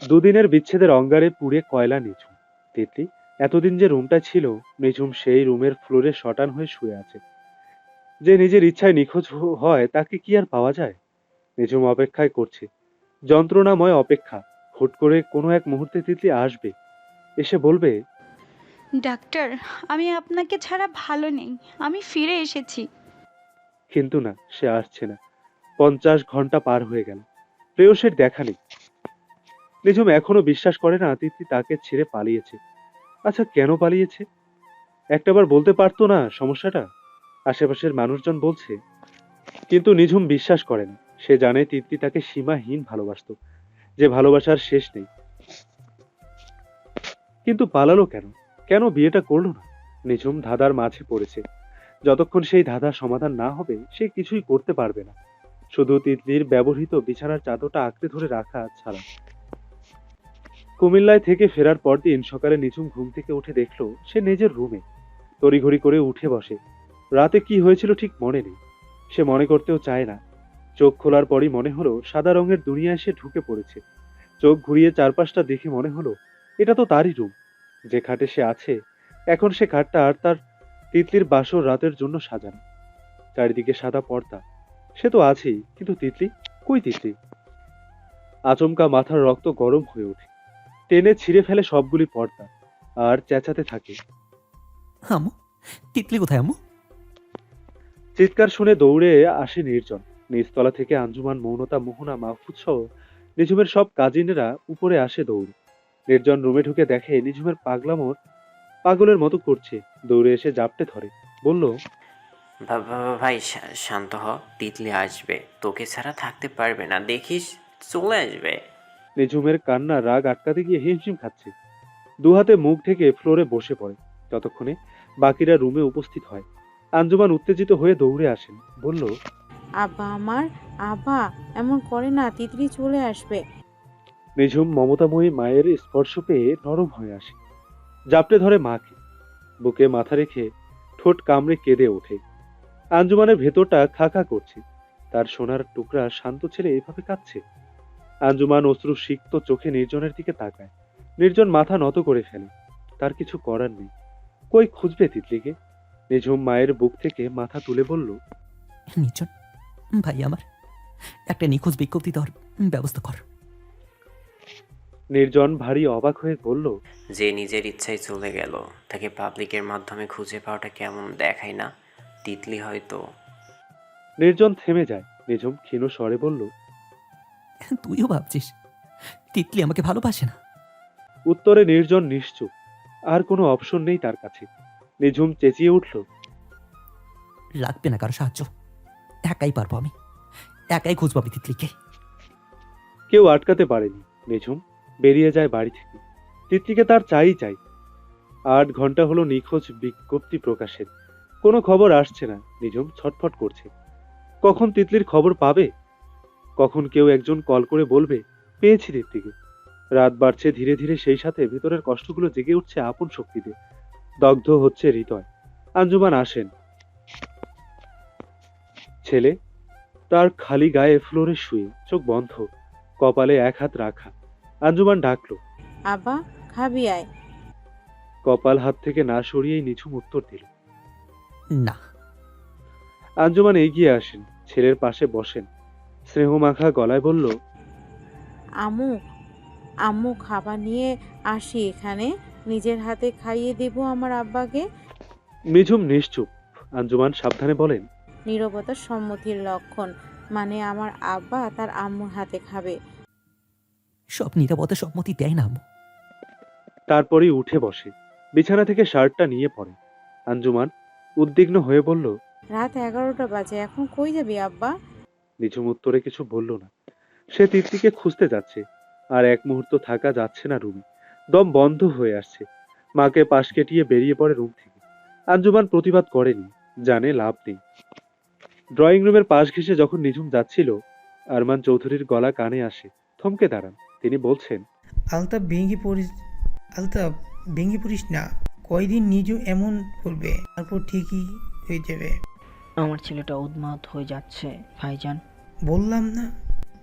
দুদিনের বিচ্ছেদের অঙ্গারে পুড়ে কয়লা নিঝুম। তিতলি এতদিন যে রুমটা ছিল, নিঝুম সেই রুমের ফ্লোরে শটান হয়ে শুয়ে আছে। যে নিজের ইচ্ছায় নিখোঁজ হয় তাকে কি আর পাওয়া যায়? নিঝুম অপেক্ষায় করছে, যন্ত্রণাময় অপেক্ষা। হুট করে কোনো এক মুহূর্তে তিতলি আসবে, এসে বলবে। ডাক্তার, আমি আপনাকে ছাড়া ভালো নেই। আমি ফিরে এসেছি। কিন্তু না, সে আসছে না। 50 ঘন্টা পার হয়ে গেল, প্রেয়সের দেখা নেই। নিঝুম এখনো বিশ্বাস করে না তিতলি তাকে ছেড়ে পালিয়েছে। আচ্ছা, কেন পালিয়েছে? একটাবার বলতে পারতো না সমস্যাটা? আশেপাশের মানুষজন বলছে, কিন্তু নিঝুম বিশ্বাস করে না। সে জানে তিতলি তাকে সীমাহীন ভালোবাসতো, যে ভালোবাসার শেষ নেই। কিন্তু পালালো কেন? কেন বিয়েটা করলো না? নিঝুম ধাঁধার মাঝে পড়েছে। যতক্ষণ সেই ধাঁধার সমাধান না হবে সে কিছুই করতে পারবে না, শুধু তিতলির ব্যবহৃত বিছানার চাদরটা আঁকড়ে ধরে রাখা ছাড়া। কুমিল্লায় থেকে ফেরার পরদিন সকালে নিঝুম ঘুম থেকে উঠে দেখলো সে নিজের রুমে। তড়িঘড়ি করে উঠে বসে। রাতে কি হয়েছিল ঠিক মনে নেই, সে মনে করতেও চায় না। চোখ খোলার পরই মনে হলো সাদা রঙের দুনিয়ায় সে ঢুকে পড়েছে। চোখ ঘুরিয়ে চারপাশটা দেখে মনে হলো এটা তো তারই রুম। যে খাটে সে আছে এখন, সে খাটটা আর তার তিতলির বাসর রাতের জন্য সাজানো। চারিদিকে সাদা পর্দা। সে তো আছেই, কিন্তু তিতলি, কই তিতলি? আচমকা মাথার রক্ত গরম হয়ে ওঠে। টেনে ছিঁড়ে ফেলে সবগুলি পর্দা, আর চেঁচাতে থাকে। আম্মু, তিতলি কোথায় আম্মু? চিৎকার শুনে দৌড়ে আসে নির্জন। নিচতলা থেকে আঞ্জুমান, মৌনতা, মোহনা, মাহফুজ সহ নিঝুমের সব কাজিনেরা উপরে আসে দৌড়ে। নির্জন রুমে ঢুকে দেখে নিঝুমের পাগলের মতো করছে। দৌড়ে এসে জাপটে ধরে, বলল। ভাই শান্ত হ। তিতলি আসবে, তোকে ছাড়া থাকতে পারবে না, দেখিস চলে আসবে। নিঝুমের কান্না রাগ আটকাতে গিয়ে হিমশিম খাচ্ছে। দুহাতে মুখ ঢেকে ফ্লোরে বসে পড়ে। ততক্ষণে বাকিরা রুমে উপস্থিত হয়। আঞ্জুমান উত্তেজিত হয়ে দৌড়ে আসেন, বলল। আব্বা আমার, আব্বা এমন করে না, তিতলি চলে আসবে। নিঝুম মমতাময়ী মায়ের স্পর্শ পেয়ে নরম হয়ে আসে, জাপটে ধরে মাকে। বুকে মাথা রেখে ঠোঁট কামড়ে কেঁদে ওঠে। আঞ্জুমানের ভেতরটা খা খা করছে। তার সোনার টুকরা শান্ত ছেলে এভাবে কাঁদছে। আঞ্জুমান অশ্রু সিক্ত চোখে নির্জনের দিকে তাকায়। নির্জন মাথা নত করে ফেলে। তার কিছু করার নেই। কই খুঁজবে তিতলিকে? নিঝুম মায়ের বুক থেকে মাথা তুলে বলল। নির্জন ভাই আমার, একটা নিখোঁজ বিজ্ঞপ্তি দেওয়ার ব্যবস্থা কর। নির্জন ভারী অবাক হয়ে বলল। যে নিজের ইচ্ছায় চলে গেল, তাকে পাবলিকের মাধ্যমে খুঁজে পাওয়াটা কেমন দেখায় না? তিতলি হয়তো। নির্জন থেমে যায়। নিঝুম ক্ষীণ স্বরে বলল। তুইও ভাবছিস তিতলি আমাকে ভালোবাসে না? উত্তরে নির্জন নিশ্চুপ। আর কোনো অপশন নেই তার কাছে। নিঝুম চেঁচিয়ে উঠল। লাগবে না কারো সাহায্য, একাই পারবো আমি, একাই খুঁজবো আমি তিতলিকে। কেউ আটকাতে পারেনি। নিঝুম বেরিয়ে যায় বাড়ি থেকে। তিতলিকে তার চাই। 8 ঘন্টা হলো নিখোঁজ বিজ্ঞপ্তি প্রকাশের, কোনো খবর আসছে না। নিঝুম ছটফট করছে, কখন তিতলির খবর পাবে? কখন কেউ একজন কল করে বলবে পেয়েছি তিতলিকে? রাত বাড়ছে ধীরে ধীরে, সেই সাথে ভিতরের কষ্টগুলো জেগে উঠছে আপন শক্তিতে। দগ্ধ হচ্ছে হৃদয়। আঞ্জুমান আসেন। ছেলে তার খালি গায়ে ফ্লোরে শুয়ে, চোখ বন্ধ, কপালে এক হাত রাখা। আঞ্জুমান ডাকলো। আব্বা, খাবি আয়। কপাল হাত থেকে না সরিয়েই নিঝুম উত্তর দিল। না। আঞ্জুমান এগিয়ে আসেন, ছেলের পাশে বসেন। স্নেহমাখা গলায় বলল। আম্মু, আম্মু খাবার নিয়ে আসি এখানে, নিজের হাতে খাইয়ে দেব আমার আব্বাকে। নিঝুম নিশ্চুপ। আঞ্জুমান সাবধানে বলেন। নীরবতা সম্মতির লক্ষণ, মানে আমার আব্বা তার আম্মুর হাতে খাবে। সব নিরাপদে সম্মতি দেয় না আম্মু। তারপরেই উঠে বসে, বিছানা থেকে শার্টটা নিয়ে পড়ে। আঞ্জুমান উদ্বিগ্ন হয়ে বলল। রাত 11টা বাজে, এখন কই যাবি আব্বা? নিঝুম উত্তরে কিছু বলল না। সে তিতলিকে খুঁজতে যাচ্ছে, আর এক মুহূর্ত থাকা যাচ্ছে না রুমে। দম বন্ধ হয়ে আসছে। মাকে পাশ কেটিয়ে বেরিয়ে পড়ে রুম থেকে। আঞ্জুমান প্রতিবাদ করেনি, জানে লাভ নেই। ড্রয়িং রুমের পাশ ঘেঁষে যখন নিঝুম যাচ্ছিল, আরমান চৌধুরীর গলা কানে আসে। থমকে দাঁড়ান। তিনি বলছেন। আলতাফ আলতাফ ভেঙে পড়িস না। কয়দিন নিজেও এমন করবে, তারপর ঠিকই হয়ে যাবে। আমার ছেলেটা উন্মাদ হয়ে যাচ্ছে ভাইজান। বললাম না,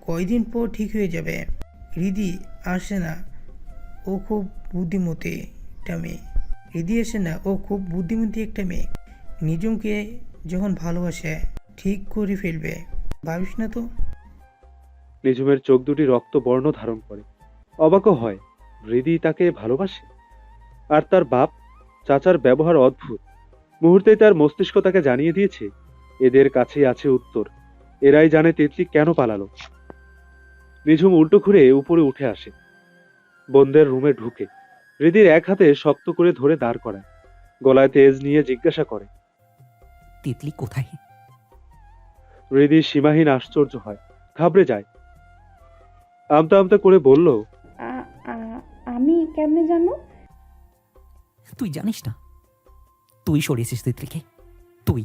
কয়দিন পর ঠিক হয়ে যাবে। রিদি আসে না, ও খুব বুদ্ধিমতী একটা মেয়ে। রিদি আসে না, ও খুব বুদ্ধিমতী একটা মেয়ে। নিজমকে যখন ভালোবাসে ঠিক করে ফেলবে, ভাবিস না তো? নিঝুমের চোখ দুটি রক্ত বর্ণ ধারণ করে। অবাকও হয়, হৃদি তাকে ভালোবাসে। আর তার বাপ চাচার ব্যবহার অদ্ভুত। মুহূর্তেই তার মস্তিষ্ক তাকে জানিয়ে দিয়েছে এদের কাছেই আছে উত্তর। এরাই জানে তিতলি কেন পালালো। নিঝুম উল্টো ঘুরে উপরে উঠে আসে, বোনদের রুমে ঢুকে হৃদির এক হাতে শক্ত করে ধরে দাঁড় করায়। গলায় তেজ নিয়ে জিজ্ঞাসা করে। তিতলি কোথায়? হৃদি সীমাহীন আশ্চর্য হয়, ঘাবড়ে যায়। আমতা আমতা করে বলল, আমি কেমনে জানো? তুই জানিস না? তুই সরিয়েছিস তিতলিকে, তুই।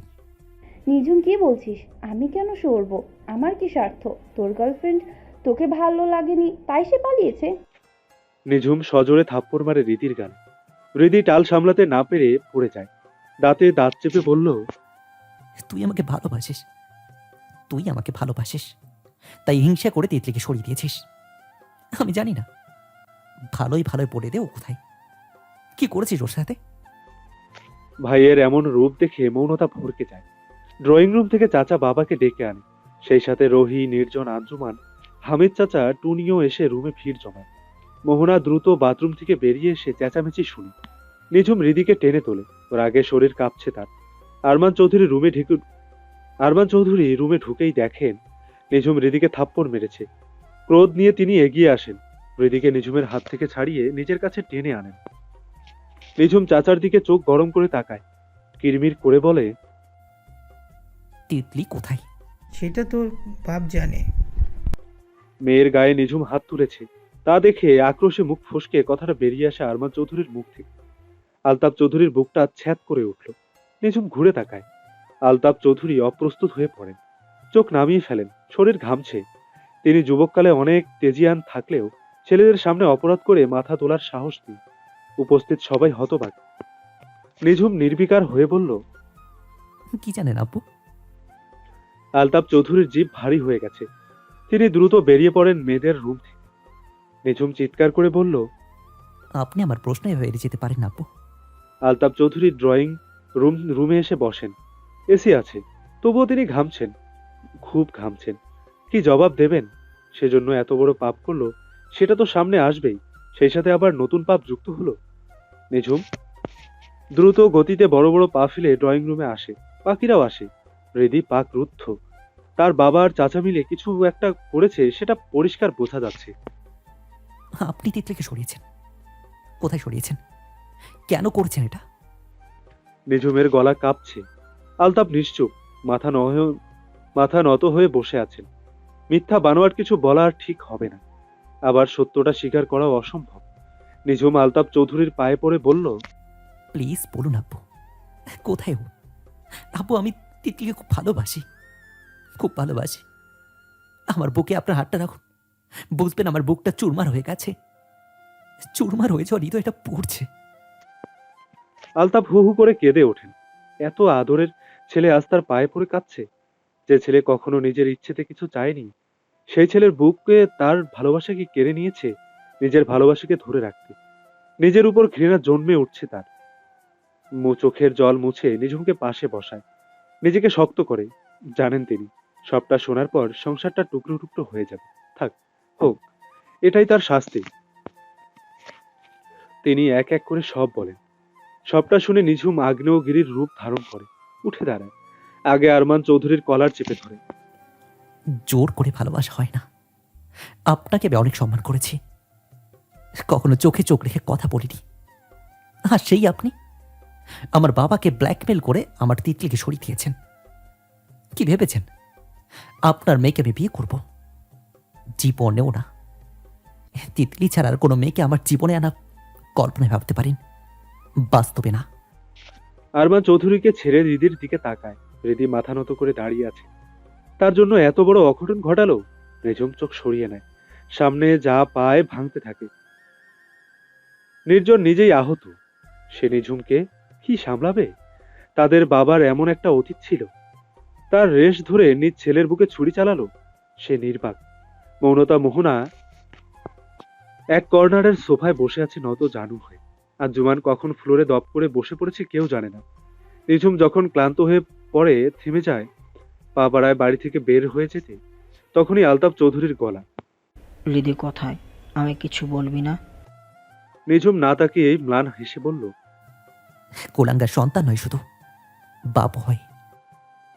নিঝুম কি বলছিস? আমি কেন সরবো? আমার কি স্বার্থ? তোর গার্লফ্রেন্ড তোকে ভালো লাগেনি তাই সে পালিয়েছে? নিঝুম সজোরে থাপ্পড় মারে হৃদির গালে। হৃদি টাল সামলাতে না পেরে পড়ে যায়। দাঁতে দাঁত চেপে বলল, তুই আমাকে ভালোবাসিস, তুই আমাকে ভালোবাসিস, তাই হিংসা করে তিতলিকে সরিয়ে দিয়েছিস। আমি জানি না। ভালোই ভালোই পড়ে দে, ও কোথায়, কি করেছিস ওর সাথে? ভাইয়ের এমন রূপ দেখে মৌনতা ভরকে যায়। ড্রয়িং রুম থেকে চাচা বাবাকে ডেকে আনে। সেই সাথে রোহি, নির্জন, আঞ্জুমান, হামিদ চাচা, টুনিও এসে রুমে ভিড় জমায়। মোহনা দ্রুত বাথরুম থেকে বেরিয়ে এসে চেঁচামেচি শুনে। নিঝুম হৃদিকে টেনে তোলে। রাগে শরীর কাঁপছে তার। আরমান চৌধুরী রুমে ঢুকেই দেখেন নিঝুম হৃদিকে থাপ্পড় মেরেছে। ক্রোধ নিয়ে তিনি এগিয়ে আসেন, হৃদিকে নিঝুমের হাত থেকে ছাড়িয়ে নিজের কাছে টেনে আনেন। নিঝুম চাচার দিকে চোখ গরম করে তাকায়, কিরমির করে বলে, তিতলি কোথায়? সেটা তোর বাপ জানে। মেয়ের গায়ে নিঝুম হাত তুলেছে তা দেখে আক্রোশে মুখ ফসকে কথাটা বেরিয়ে আসে আরমান চৌধুরীর মুখ থেকে। আলতাফ চৌধুরীর বুকটা ছ্যাদ করে উঠল। নিঝুম ঘুরে তাকায়। আলতাফ চৌধুরী অপ্রস্তুত হয়ে পড়েন, চোখ নামিয়ে ফেলেন, শরীর ঘামছে। তিনি যুবককালে অনেক তেজিয়ান থাকলেও ছেলেদের সামনে অপরাধ করে মাথা তোলার সাহস নেই। উপস্থিত সবাই হতবাক। নিঝুম নির্বিকার হয়ে বলল, কি জানেন আব্বু? আলতাফ চৌধুরীর জিভ ভারী হয়ে গেছে। তিনি দ্রুত বেরিয়ে পড়েন মেয়েদের রুম থেকে। নিঝুম চিৎকার করে বলল, আপনি আমার প্রশ্ন এভাবে এড়িয়ে যেতে পারেন না আব্বু। আলতাফ চৌধুরী ড্রয়িং রুমে এসে বসেন। এসি আছে, তবুও তিনি ঘামছেন, খুব ঘামছেন। কি জবাব দেবেন? সেজন্য এত বড় পাপ করলো, সেটা তো সামনে আসবেই। সেই সাথে আবার নতুন পাপ যুক্ত হলো। নিঝুম দ্রুত গতিতে বড় বড় পা ফেলে ড্রয়িং রুমে আসে। বাকিরাও আসে। হৃদি পাক রুদ্ধ। তার বাবা আর চাচা মিলে কিছু একটা করেছে, সেটা পরিষ্কার বোঝা যাচ্ছে। আপনি তিতলিকে সরিয়েছেন, কোথায় সরিয়েছেন? কেন করেছেন এটা? নিঝুমের গলা কাঁপছে। আলতাফ নিশ্চুপ, মাথা নত হয়ে বসে আছেন। মিথ্যা বানোয়াট কিছু বলা আর ঠিক হবে না, আবার সত্যটা স্বীকার করাও অসম্ভব। নিঝুম আলতাফ চৌধুরীর পায়ে পড়ে বলল, প্লিজ বলুন আব্বু, কোথায় ও? আব্বু, আমি তিতলিকে খুব ভালোবাসি, খুব ভালোবাসি। আমার বুকে আপনার হাতটা রাখুন, বুঝবেন আমার বুকটা চুরমার হয়ে গেছে, চুরমার হয়েছে, আর হৃদয়টা পড়ছে। আলতাফ হু হু করে কেঁদে ওঠেন। এত আদরের ছেলে আজ তার পায়ে পড়ে কাঁদছে। যে ছেলে কখনো নিজের ইচ্ছেতে কিছু চায়নি, সেই ছেলের বুককে তার ভালোবাসাকে কেড়ে নিয়েছে নিজের ভালোবাসাকে ধরে রাখতে। নিজের উপর ঘৃণা জন্মে উঠছে তার। চোখের জল মুছে নিঝুমকে পাশে বসায়, নিজেকে শক্ত করে। জানেন তিনি সবটা শোনার পর সংসারটা টুকরো টুকরো হয়ে যাবে। থাক, হোক, এটাই তার শাস্তি। তিনি এক এক করে সব বলেন। সবটা শুনে নিঝুম আগ্নেয়গিরির রূপ ধারণ করে উঠে দাঁড়ায়। আগে আরমান চৌধুরীর কলার চেপে ধরে। জোর করে ভালোবাসা হয় না। আপনাকে আমি অনেক সম্মান করেছি, কখনো চোখে চোখ রেখে কথা বলিনি। আর সেই আপনি আমার বাবাকে ব্ল্যাকমেল করে আমার তিতলিকে সরিয়ে দিয়েছেন। কি ভেবেছেন আপনার মেয়েকে আমি বিয়ে করব? জীবনেও না। তিতলি ছাড়া আর কোনো মেয়েকে আমার জীবনে আনা কল্পনায় ভাবতে পারেন, বাস্তবে না। আরমান চৌধুরীকে ছেড়ে হৃদির দিকে তাকায়। হৃদি মাথা নত করে দাঁড়িয়ে আছে। তার জন্য এত বড় অঘটন ঘটালো। নিঝুম চোখ সরিয়ে নেয়, সামনে যা পায় ভাঙতে থাকে। নির্জন নিজেই আহত। সে নিঝুমকে কি সামলাবে? তাদের বাবার এমন একটা অতীত ছিল। তার রেশ ধরে নিজ ছেলের বুকে ছুরি চালালো। সে নির্বাক। মৌনতা মোহনা এক কর্নারের সোফায় বসে আছে নত জানু হয়ে, আর জুমান কখন ফ্লোরে দপ করে বসে পড়েছে কেউ জানে না। নিঝুম যখন ক্লান্ত হয়ে পড়ে থেমে যায়, পা বাড়ায় বাড়ি থেকে বের হয়ে যেতে, তখনই আলতাফ চৌধুরীর গলা। হৃদি কোথায়? আমি কিছু বলবি না? নিঝুম না তাকিয়েই ম্লান হেসে বলল, কোলাঙ্গার সন্তান নয় শুধু, বাপ হয়।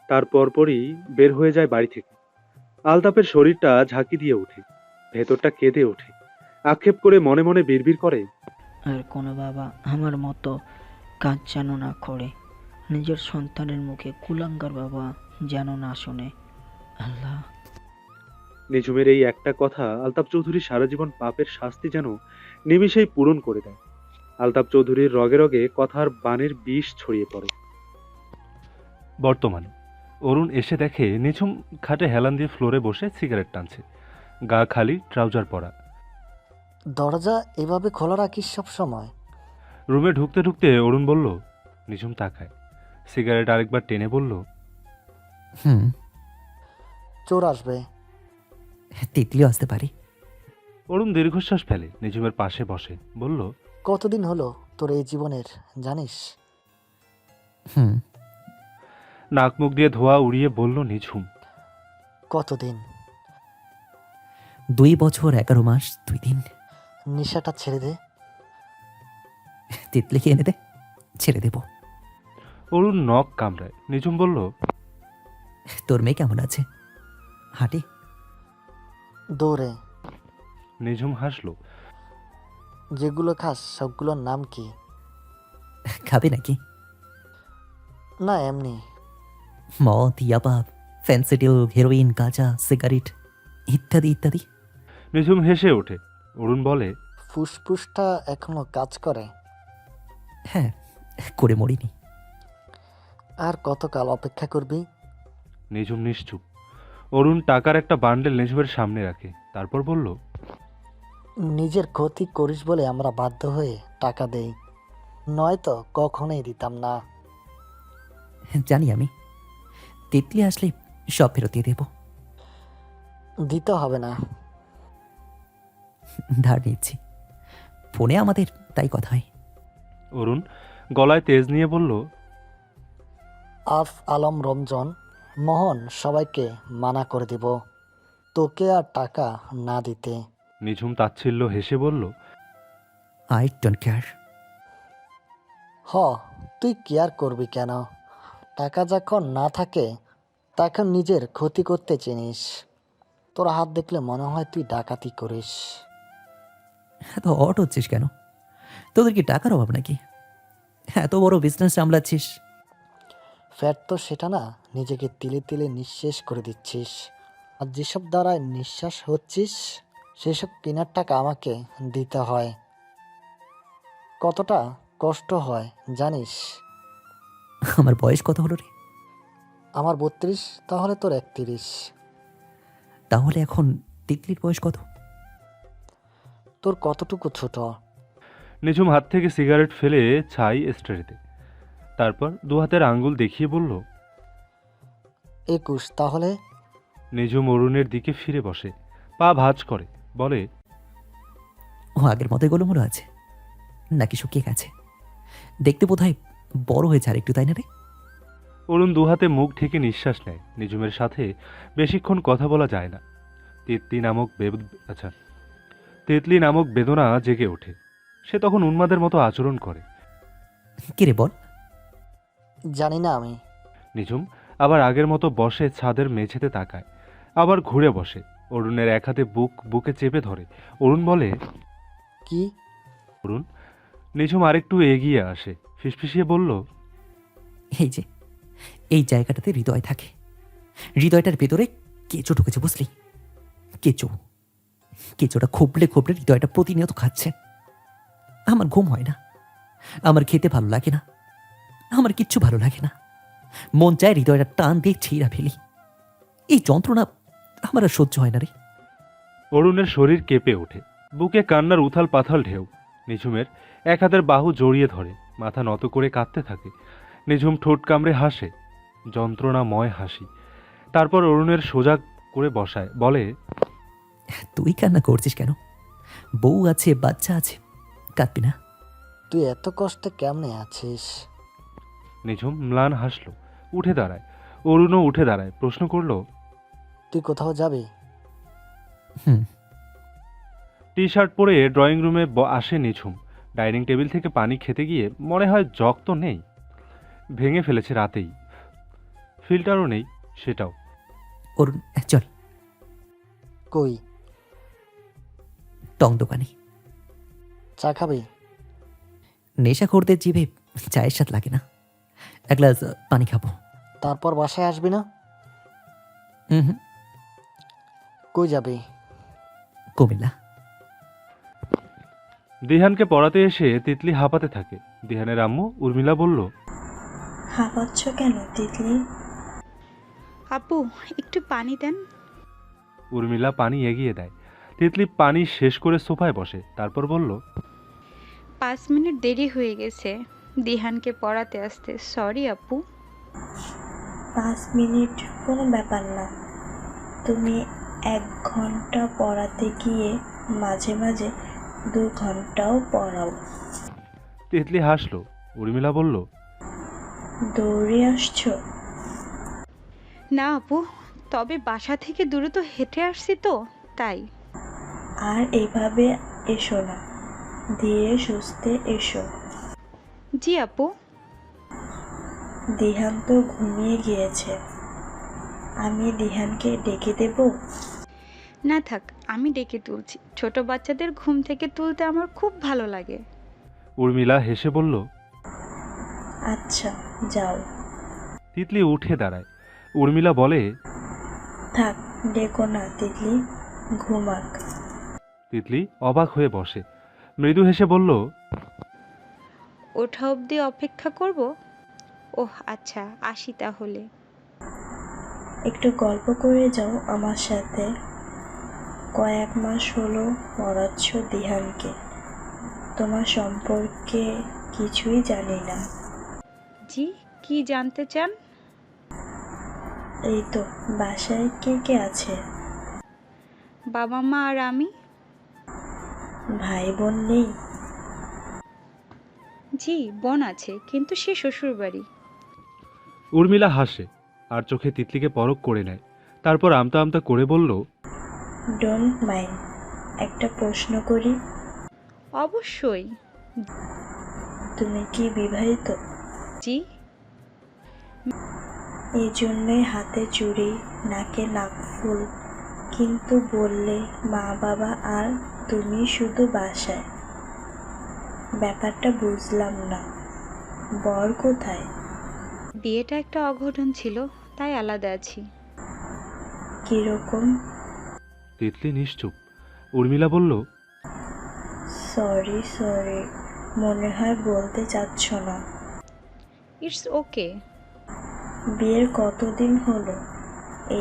তার পরপরই বের হয়ে যায় বাড়ি থেকে। আলতাফের শরীরটা ঝাঁকি দিয়ে ওঠে, ভেতরটা কেঁদে ওঠে, আক্ষেপ করে মনে মনে বিড়বিড় করে, আর কোনো বাবা আমার মতো কাজ যেন না করে, নিজের সন্তানের মুখে কুলাঙ্গার বাবা যেন না শোনে। আল্লাহ। নিঝুমের এই একটা কথা আলতাফ চৌধুরীর সারা জীবন পাপের শাস্তি যেন নিমিষেই পূরণ করে দেয়। আলতাফ চৌধুরীর রগে রগে কথার বাণের বিষ ছড়িয়ে পড়ে। বর্তমান অরুণ এসে দেখে নিঝুম খাটে হেলান দিয়ে ফ্লোরে বসে সিগারেট টানছে, গা খালি, ট্রাউজার পরা। দরজা এভাবে খোলা রাখিস সব সময়? রুমে ঢুকতে ঢুকতে অরুণ বলল। নিঝুম তাকায়, সিগারেট আরেকবার টেনে বলল, হুম, চোর আসবে। তিতলিও আসতে পারি। অরুণ দীর্ঘশ্বাস ফেলে, নিঝুমের পাশে বসে বলল, কতদিন হলো তোর এই জীবনের জানিস? হুম, নাক মুখ দিয়ে ধোয়া উড়িয়ে বলল নিঝুম। কতদিন? 2 বছর 11 মাস 2 দিন। নেশাটা ছেড়ে দে। তিতলিকে এনে দে, ছেড়ে দেব। অরুণ নখ কামড়ায়। নিঝুম বলল, তোর মেয়ে কেমন আছে? হাঁটে? দৌড়ে। নিঝুম হাসল। যেগুলো খাস সবগুলোর নাম কি? খাবে নাকি? না এমনি। মদ, ইয়াবা, ফেন্সিডিল, হেরোইন, গাঁজা, সিগারেট ইত্যাদি ইত্যাদি। নিঝুম হেসে ওঠে। অরুণ বলে, ফুসফুসটা এখনো কাজ করে? হ্যাঁ, করে মরিনি। আর কতকাল অপেক্ষা করবি? নিঝুম নিশ্চুপ। অরুণ টাকার একটা বান্ডেল নিঝুমের সামনে রাখে, তারপর বলল, নিজের ক্ষতি করিস বলে আমরা বাধ্য হয়ে টাকা দেই, নয়তো কখনোই দিতাম না। জানি আমি, তিতলি আসলে সব ফেরত দিয়ে দেব। দিতে হবে না। ধার নিচ্ছি, ফোনে আমাদের তাই কথা হয়। অরুণ গলায় তেজ নিয়ে বলল, আফ আলম রমজন মোহন সবাইকে মানা করে দিব তোকে আর টাকা না দিতে। নিঝুম তাচ্ছিল্য হেসে বলল, আই ডোন্ট কেয়ার। হ, তুই কেয়ার করবি কেন? টাকা যখন না থাকে তখন নিজের ক্ষতি করতে চিনিস। তোর হাত দেখলে মনে হয় তুই ডাকাতি করিস। এত অট হচ্ছিস কেন? তোদের কি টাকার অভাব নাকি? এত বড় বিজনেস সামলাচ্ছিস। ফ্যাট তো সেটা না, নিজেকে তিলে তিলে নিঃশেষ করে দিচ্ছিস। আর যেসব দ্বারায় নিঃশ্বাস হচ্ছিস সেসব কেনার টাকা আমাকে দিতে হয়। কতটা কষ্ট হয় জানিস? আমার বয়স কত হলো রে? আমার 32, তাহলে তোর 31। তাহলে এখন তিতলির বয়স কত? তোর কতটুকু ছোট? নিঝুম হাত থেকে সিগারেট ফেলে ছাই স্ট্রেতে, তারপর দু হাতের আঙ্গুল দেখিয়ে বলল, 21। তাহলে? নিঝুম অরুণের দিকে ফিরে বসে, পা ভাঁজ করে, বলে, ও আগের মতোই গোলমোলো আছে নাকি শুকিয়ে গেছে? দেখতে বোধহয় বড় হয়েছে আর একটু, তাই না রে? অরুণ দু হাতে মুখ ঢেকে নিঃশ্বাস নেয়। নিঝুমের সাথে বেশিক্ষণ কথা বলা যায় না। তেতলি নামক বেদনা জেগে ওঠে। সে তখন উন্মাদের মতো আচরণ করে। কে রে বল? জানি না আমি। নিঝুম আবার আগের মতো বসে ছাদের মেঝেতে তাকায়, আবার ঘুরে বসে। অরুণের এক হাতে বুকে চেপে ধরে। অরুণ বলে, কি? অরুণ। নিঝুম আরেকটু এগিয়ে আসে, ফিসফিসিয়ে বলল, এই যে এই জায়গাটাতে হৃদয় থাকে, হৃদয়টার ভেতরে কেঁচো ঢুকেছে, বুঝলি? কেঁচোটা খুবলে খুবলে হৃদয়টা প্রতিনিয়ত খাচ্ছে। আমার ঘুম হয় না, আমার খেতে ভালো লাগে না, আমার কিচ্ছু ভালো লাগে না। মন চায় হৃদয়টা টান দিয়ে ছিঁড়া ফেলি। এই যন্ত্রণা আমার আর সহ্য হয় না রে। অরুণের শরীর কেঁপে ওঠে, বুকে কান্নার উথাল পাথাল ঢেউ। নিঝুমের এক হাতের বাহু জড়িয়ে ধরে, মাথা নত করে কাঁদতে থাকে। নিঝুম ঠোঁট কামড়ে হাসে, যন্ত্রণাময় হাসি। তারপর অরুণের সোজা করে বসায়, বলে, তুই কান্না করছিস কেন? বউ আছে, বাচ্চা আছে, কাঁদবি না। তুই এত কষ্টে কেমনে আছিস? নিঝুম ম্লান হাসল, উঠে দাঁড়ায়। অরুণও উঠে দাঁড়ায়, প্রশ্ন করলো, তুই কোথাও যাবি? হুম। টি শার্ট পরে ড্রয়িং রুমে আসে নিঝুম। ডাইনিং টেবিল থেকে পানি খেতে গিয়ে মনে হয় জগ তো নেই, ভেঙে ফেলেছে রাতেই। ফিল্টারও নেই, সেটাও। অরুণ, চল। কই? টং দোকানে। চা খাবি? নেশাখোরদের জিভে চায়ের স্বাদ লাগে না, এক গ্লাস পানি খাবো। তারপর বাসায় আসবি না? হুম। কই যাবি? কুমিল্লা। দিহানকে পড়াতে এসে তিতলি হাঁপাতে থাকে। দিহানের আম্মু উর্মিলা বলল, হাঁপাচ্ছ কেন তিতলি? আপু একটু পানি দেন। উর্মিলা পানি এগিয়ে দেয়। তিতলি পানি শেষ করে সোফায় বসে, তারপর বলল, 5 মিনিট দেরি হয়ে গেছে দিহানকে পড়াতে আসতে, সরি আপু। 5 মিনিট কোনো ব্যাপার না। তুমি 1 ঘন্টা পড়াতে গিয়ে মাঝে মাঝে 2 ঘন্টাও পড়াও। তিতলি হাসলো। উর্মিলা বলল, দৌড়ে আসছো? না আপু, তবে বাসা থেকে দ্রুত হেঁটে আসছি তো তাই। আর এইভাবে এসো না, ধীরে সুস্থে এসো। জি আপু। দিহান তো ঘুমিয়ে গিয়েছে, আমি দিহানকে ডেকে দেব? না থাক, আমি ডেকে তুলছি। ছোট বাচ্চাদের ঘুম থেকে তুলতে আমার খুব ভালো লাগে। উর্মিলা হেসে বলল, আচ্ছা যাও। তিতলি উঠে দাঁড়ায়। উর্মিলা বলে, থাক, ডেকো না তিতলি, ঘুমাক। তিতলি অবাক হয়ে বসে, মৃদু হেসে বলল, ওঠা অবধি অপেক্ষা করব? ওহ আচ্ছা, আসি তাহলে। একটু গল্প করে যাও আমার সাথে। কয়েক মাস হলো পড়াচ্ছ দিহানকে, তোমার সম্পর্কে কিছুই জানি না। জি, কি জানতে চান? এই তো, বাসায় কে কে আছে? বাবা মা আর আমি। ভাই বোন নেই? জি, বোন আছে, কিন্তু সে শ্বশুর বাড়ি। উর্মিলা হাসে আর চোখে তিতলিকে পরখ করে নেয়। তারপর আমতা আমতা করে বলল, ডোন্ট মাইন্ড, একটা প্রশ্ন করি? অবশ্যই। তুমি কি বিবাহিত? জি। এই জন্যই হাতে চুড়ি, নাকে নাকফুল, কিন্তু বললে মা বাবা আর তুমি শুধু বাসায়। ব্যাপারটা বুঝলাম না, বর কোথায়? বিয়েটা একটা অঘটন ছিল, তাই আলাদা আছি। কিরকম? তিতলি নিশ্চুপ। উর্মিলা বলল, সরি, মনে হয় বলতে চাচ্ছ না। It's okay. বিয়ের কতদিন হলো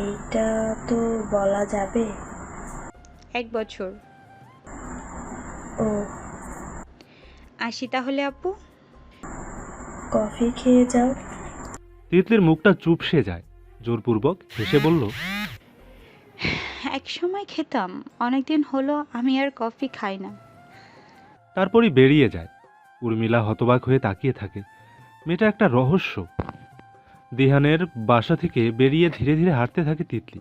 এইটা তো বলা যাবে? 1 বছর। ও, আসি তাহলে আপু। কফি খেয়ে যাও। তিতলির মুখটা চুপসে যায়। জোরপূর্বক হেসে বলল, এক সময় খেতাম, অনেকদিন হলো আমি আর কফি খাই না। তারপরই বেরিয়ে যায়। উর্মিলা হতবাক হয়ে তাকিয়ে থাকে। মেয়েটা একটা রহস্য। দিহানের বাসা থেকে বেরিয়ে ধীরে ধীরে হাঁটতে থাকে তিতলি।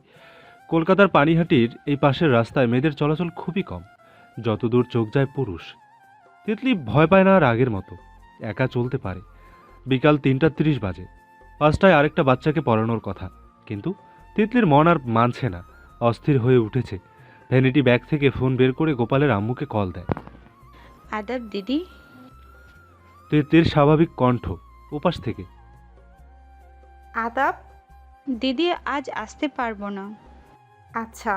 কলকাতার পানিহাটির এই পাশের রাস্তায় মেয়েদের চলাচল খুবই কম, যতদূর চোখ যায় পুরুষ। তিতলি ভয় পায় না আর আগের মতো, একা চলতে পারে। বিকাল 3:30 বাজে। 5টায় আরেকটা বাচ্চাকে পড়ানোর কথা, কিন্তু তিতলির মন আর মানছে না, অস্থির হয়ে উঠেছে। ভ্যানিটি ব্যাগ থেকে ফোন বের করে গোপালের আম্মুকে কল দেয়। আদাব দিদি। তিতলির স্বাভাবিক কণ্ঠ ওপাশ থেকে। আদাব। দিদি আজ আসতে পারবো না। আচ্ছা।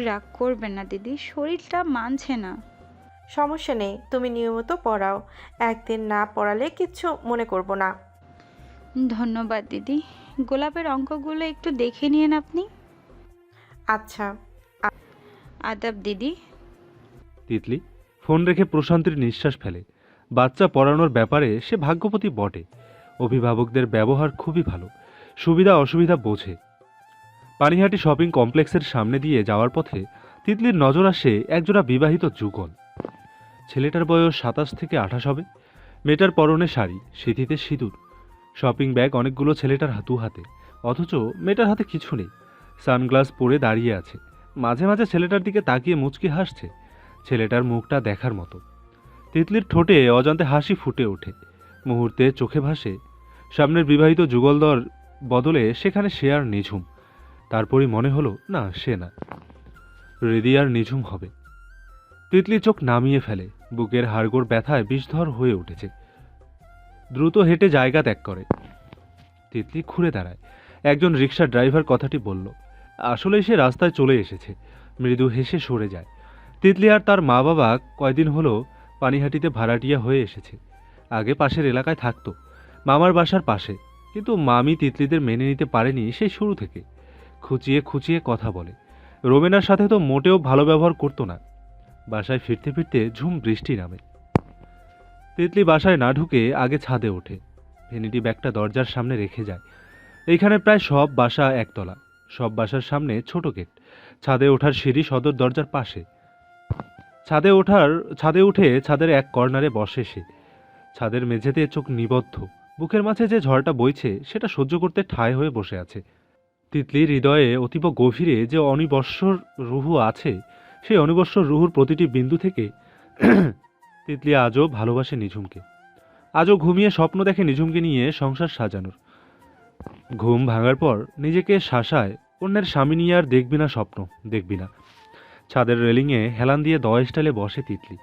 রাগ করবেন না দিদি, শরীরটা মানছে না। সমস্যা নেই, তুমি নিয়মিত পড়াও, একদিন না পড়ালে কিচ্ছু মনে করব না। ধন্যবাদ দিদি। গোলাপের অঙ্কগুলো একটু দেখে নিন আপনি। আচ্ছা। আদাব দিদি। তিতলি ফোন রেখে প্রশান্তির নিঃশ্বাস ফেলে। বাচ্চা পড়ানোর ব্যাপারে সে ভাগ্যবতী বটে। অভিভাবকদের ব্যবহার খুবই ভালো, সুবিধা অসুবিধা বোঝে। পানিহাটি শপিং কমপ্লেক্সের সামনে দিয়ে যাওয়ার পথে তিতলির নজর আসে একজোড়া বিবাহিত যুগল। ছেলেটার বয়স 27 থেকে 28 হবে। মেয়েটার পরনে শাড়ি, সিঁথিতে সিঁদুর, শপিং ব্যাগ অনেকগুলো ছেলেটার দু হাতে, অথচ মেয়েটার হাতে কিছু নেই। সানগ্লাস পরে দাঁড়িয়ে আছে, মাঝে মাঝে ছেলেটার দিকে তাকিয়ে মুচকি হাসছে। ছেলেটার মুখটা দেখার মতো। তিতলির ঠোঁটে অজান্তে হাসি ফুটে ওঠে। মুহূর্তে চোখে ভাসে সামনের বিবাহিত যুগলদর বদলে সেখানে সে আর নিঝুম। তারপরই মনে হলো, না, সে না, হৃদি আর নিঝুম হবে। তিতলি চোখ নামিয়ে ফেলে, বুকের হাড়গোড় ব্যথায় বিষধর হয়ে উঠেছে। দ্রুত হেঁটে জায়গা ত্যাগ করে। তিতলি ঘুরে দাঁড়ায়। একজন রিকশা ড্রাইভার কথাটি বলল। আসলে সে রাস্তায় চলে এসেছে। মৃদু হেসে সরে যায়। তিতলি আর তার মা বাবা কয়দিন হলো পানিহাটিতে ভাড়াটিয়া হয়ে এসেছে। আগে পাশের এলাকায় থাকতো, মামার বাসার পাশে, কিন্তু মামি তিতলিদের মেনে নিতে পারেনি সেই শুরু থেকে। খুঁচিয়ে খুঁচিয়ে কথা বলে। রোমেনার সাথে তো মোটেও ভালো ব্যবহার করতো না। বাসায় ফিরতে ফিরতে ঝুম বৃষ্টি নামে। তিতলি বাসায় না ঢুকে আগে ছাদে ওঠে। ভ্যানিটি ব্যাগটা দরজার সামনে রেখে যায়। এইখানে প্রায় সব বাসা একতলা, সব বাসার সামনে ছোট গেট। ছাদে ওঠার সিঁড়ি সদর দরজার পাশে। ছাদে উঠে ছাদের এক কর্নারে বসে সে। ছাদের মেঝেতে চোখ নিবদ্ধ। বুকের মাঝে যে ঝড়টা বইছে সেটা সহ্য করতে ঠায় হয়ে বসে আছে। তিতলির হৃদয়ে অতীব গভীরে যে অনিবশ্বর রুহু আছে, সেই অনিবশ্বর রুহুর প্রতিটি বিন্দু থেকে তিতলি আজও ভালোবাসে নিঝুমকে। আজও ঘুমিয়ে স্বপ্ন দেখে নিঝুমকে নিয়ে সংসার সাজানোর। ঘুম ভাঙার পর নিজেকে শাসায়, অন্যের স্বামী নিয়ে আর দেখবি না স্বপ্ন, দেখবি না। ছাদের রেলিংয়ে হেলান দিয়ে দ স্টাইলে বসে তিতলি,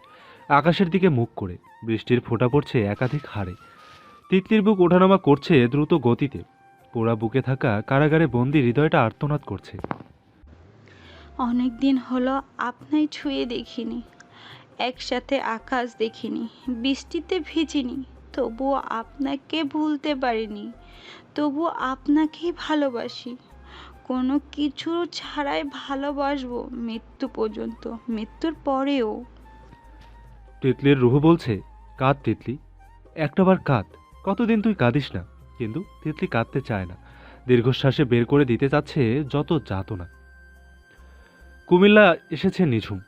আকাশের দিকে মুখ করে। বৃষ্টির ফোঁটা পড়ছে একাধিক হাড়ে। তিতলির বুক ওঠানামা করছে দ্রুত গতিতে। পোড়া বুকে থাকা কারাগারে বন্দি হৃদয়টা আর্তনাদ করছে। অনেক দিন হলো আপনাই ছুঁয়ে দেখিনি, একসাথে আকাশ দেখিনি, বৃষ্টিতে ভিজিনি, তবুও আপনাকে ভুলতে পারিনি, তবুও আপনাকেই ভালোবাসি। কোনো কিছু ছাড়াই ভালোবাসবো মৃত্যু পর্যন্ত, মৃত্যুর পরেও। তিতলির রুহু বলছে, কাঁদ তিতলি, একটাবার কাঁদ। কতদিন তুই কাঁদিস না। কিন্তু তিতলি কাঁদতে চায় না। দীর্ঘশ্বাসে বের করে দিতে চাচ্ছে যত যাতনা। কুমিল্লা এসেছে নিঝুম।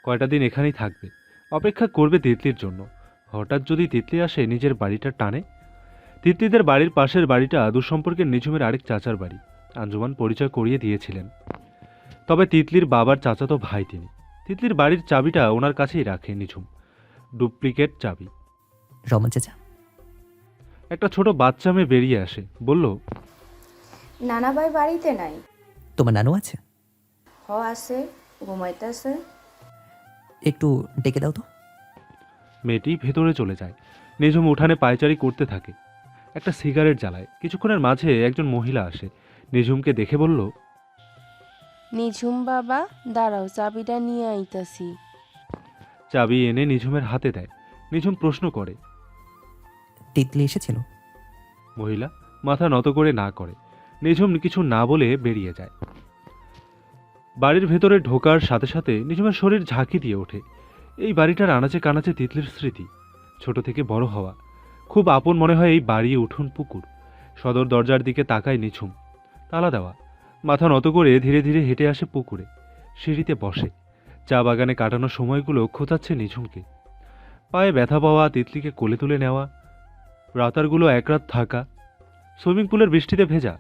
কয়টা দিন এখানেই থাকবে, অপেক্ষা করবে তিতলির জন্য। হঠাৎ যদি তিতলি আসে নিজের বাড়িটা টানে। তিতলিদের বাড়ির পাশের বাড়িটা দুঃসম্পর্কের নিঝুমের আরেক চাচার বাড়ি। আঞ্জুমান পরিচয় করিয়ে দিয়েছিলেন। তবে তিতলির বাবার চাচাতো ভাই তিনি। তিতলির বাড়ির চাবিটা ওনার কাছেই রাখে নিঝুম, ডুপ্লিকেট চাবি। রমন চাচা। একটা ছোট বাচ্চা মেয়ে বেরিয়ে আসে, বলল, নানাভাই বাড়িতে নাই। তোমার নানু আছে? হ আছে, ঘুমাইতেছে। একটু ডেকে দাও তো। মেয়েটি ভেতরে চলে যায়। নিঝুম উঠানে পায়চারি করতে থাকে। একটা সিগারেট জ্বালায়। কিছুক্ষণের মাঝে একজন মহিলা আসে। নিঝুমকে দেখে বলল, নিঝুম বাবা, দাঁড়াও, চাবিটা নিয়ে আইতাছি। চাবি এনে নিঝুমের হাতে দেয়। নিঝুম প্রশ্ন করে, তিতলি এসেছিল? মহিলা মাথা নত করে না করে। নিঝুম কিছু না বলে বেরিয়ে যায়। বাড়ির ভেতরে ঢোকার সাথে সাথে নিঝুমের শরীর ঝাঁকি দিয়ে ওঠে। এই বাড়িটার আনাচে কানাচে তিতলির স্মৃতি, ছোট থেকে বড় হওয়া। খুব আপন মনে হয় এই বাড়ি, উঠোন, পুকুর। সদর দরজার দিকে তাকায় নিঝুম, তালা দেওয়া। মাথা নত করে ধীরে ধীরে হেঁটে আসে পুকুরে, সিঁড়িতে বসে। চা বাগানে কাটানো সময়গুলো খোঁচাচ্ছে নিঝুমকে। পায়ে ব্যথা পাওয়া, তিতলিকে কোলে তুলে নেওয়া, রাতারগুলো এক রাত থাকা, সুইমিং পুলের বৃষ্টিতে ভেজা।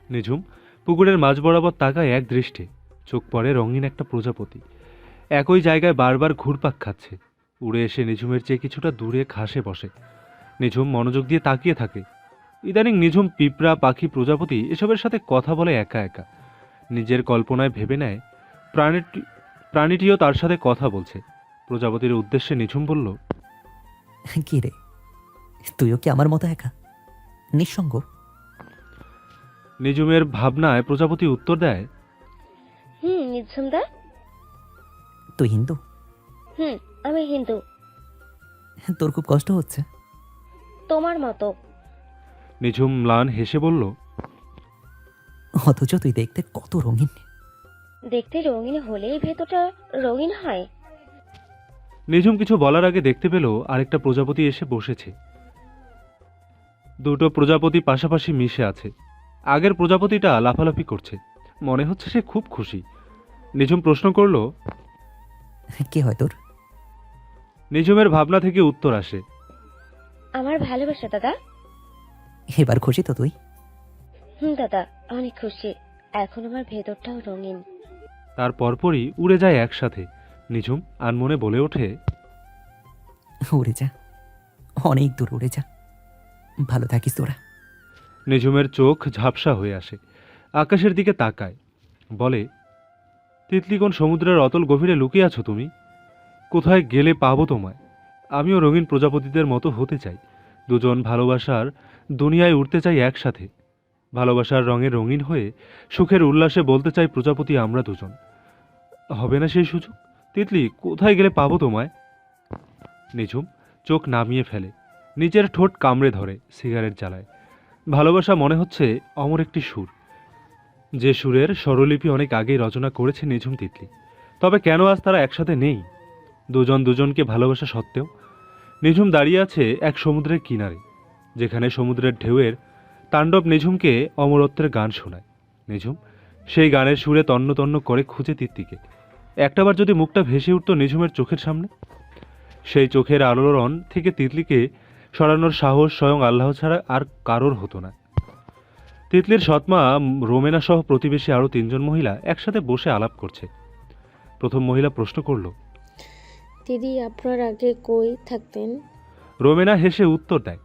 নিঝুম পুকুরের মাঝ বরাবর তাকায় এক দৃষ্টে। চোখ পড়ে রঙিন একটা প্রজাপতি, একই জায়গায় বারবার ঘুরপাক খাচ্ছে। উড়ে এসে নিঝুমের চেয়ে কিছুটা দূরে ঘাসে বসে। নিঝুম মনোযোগ দিয়ে তাকিয়ে থাকে। ইদানিং নিঝুম পিঁপড়া, পাখি, প্রজাপতি এসবের সাথে কথা বলে একা একা। নিজের কল্পনায় ভেবে নেয় প্রাণীটিও তার সাথে কথা বলছে। প্রজাপতির উদ্দেশ্যে নিঝুম বলল, কি রে, তুইও কি আমার মতো একা, নিঃসঙ্গ? নিঝুমের ভাবনায় প্রজাপতি উত্তর দেয়, নিঝুম দা। তুই হিন্দু? আমি হিন্দু। তোর খুব কষ্ট হচ্ছে? তোমার মতো। নিঝুম ম্লান হেসে বলল, অথচ তুই দেখতে কত রঙিন। দেখতে রঙিন হলেই ভেতরটা রঙিন হয়। নিঝুম কিছু বলার আগে দেখতে পেল আরেকটা প্রজাপতি এসে বসেছে। দুটো প্রজাপতি পাশাপাশি মিশে আছে। আগের প্রজাপতিটা লাফালাফি করছে, মনে হচ্ছে সে খুব খুশি। নিঝুম প্রশ্ন করলো। কে হয় তোর? নিঝুমের ভাবনা থেকে উত্তর আসে। আমার ভালোবাসা দাদা। এবার খুশি তো তুই? দাদা অনেক খুশি। এখন আমার ভেতরটাও রঙিন। তার পরপরই উড়ে যায় একসাথে। নিঝুম আনমনে বলে ওঠে, উড়ে যা, অনেক দূর উড়ে যা, ভালো থাকিস তোরা। নিঝুমের চোখ ঝাপসা হয়ে আসে, আকাশের দিকে তাকায়, বলে, তিতলি কোন সমুদ্রের অতল গভীরে লুকিয়ে আছো তুমি? কোথায় গেলে পাবো তোমায়? আমিও রঙিন প্রজাপতিদের মতো হতে চাই। দুজন ভালোবাসার দুনিয়ায় উঠতে চাই একসাথে। ভালোবাসার রঙে রঙিন হয়ে সুখের উল্লাসে বলতে চাই প্রজাপতি আমরা দুজন। হবে না সেই সুযোগ? তিতলি কোথায় গেলে পাবো তোমায়? নিঝুম চোখ নামিয়ে ফেলে, নিজের ঠোঁট কামড়ে ধরে সিগারেট জ্বালায়। ভালোবাসা মনে হচ্ছে অমর একটি সুর, যে সুরের স্বরলিপি অনেক আগেই রচনা করেছে নিঝুম তিতলি। তবে কেন আজ তারা একসাথে নেই? দুজন দুজনকে ভালোবাসা সত্ত্বেও। নিঝুম দাঁড়িয়ে আছে এক সমুদ্রের কিনারে, যেখানে সমুদ্রের ঢেউয়ের তাণ্ডব নিঝুমকে অমরত্বের গান শোনায়। নিঝুম সেই গানের সুরে তন্ন তন্ন করে খুঁজে তিতলিকে। একটাবার যদি মুখটা ভেসে উঠত নিঝুমের চোখের সামনে, সেই চোখের আলোড়ন থেকে তিতলিকে সরানোর সাহস স্বয়ং আল্লাহ ছাড়া আর কারোর হতো না। তিতলির সৎমা রোমেনা সহ প্রতিবেশী আরও 3 জন মহিলা একসাথে বসে আলাপ করছে। প্রথম মহিলা প্রশ্ন করল, দিদি আপনার আগে কই থাকতেন? রোমেনা হেসে উত্তর দেয়,